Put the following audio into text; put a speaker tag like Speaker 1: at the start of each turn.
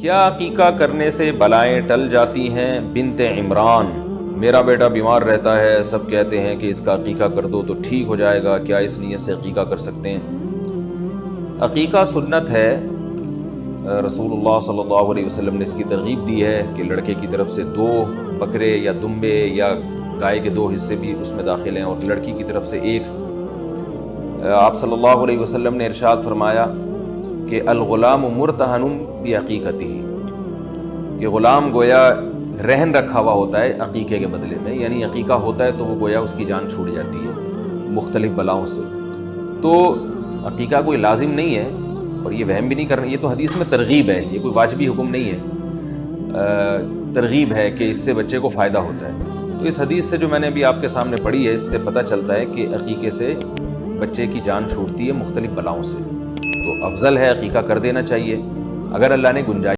Speaker 1: کیا عقیقہ کرنے سے بلائیں ٹل جاتی ہیں؟ بنت عمران، میرا بیٹا بیمار رہتا ہے، سب کہتے ہیں کہ اس کا عقیقہ کر دو تو ٹھیک ہو جائے گا، کیا اس نیت سے عقیقہ کر سکتے ہیں؟ عقیقہ سنت ہے، رسول اللہ صلی اللہ علیہ وسلم نے اس کی ترغیب دی ہے کہ لڑکے کی طرف سے 2 بکرے یا دمبے یا گائے کے 2 حصے بھی اس میں داخل ہیں، اور لڑکی کی طرف سے 1۔ آپ صلی اللہ علیہ وسلم نے ارشاد فرمایا کہ الغلام مرتہن بعقیقتہ، کہ غلام گویا رہن رکھا ہوا ہوتا ہے عقیقے کے بدلے میں، یعنی عقیقہ ہوتا ہے تو وہ گویا اس کی جان چھوٹ جاتی ہے مختلف بلاؤں سے۔ تو عقیقہ کوئی لازم نہیں ہے، اور یہ وہم بھی نہیں کرنا، یہ تو حدیث میں ترغیب ہے، یہ کوئی واجبی حکم نہیں ہے، ترغیب ہے کہ اس سے بچے کو فائدہ ہوتا ہے۔ تو اس حدیث سے جو میں نے ابھی آپ کے سامنے پڑھی ہے، اس سے پتہ چلتا ہے کہ عقیقے سے بچے کی جان چھوٹتی ہے مختلف بلاؤں سے، تو افضل ہے عقیقہ کر دینا چاہیے اگر اللہ نے گنجائش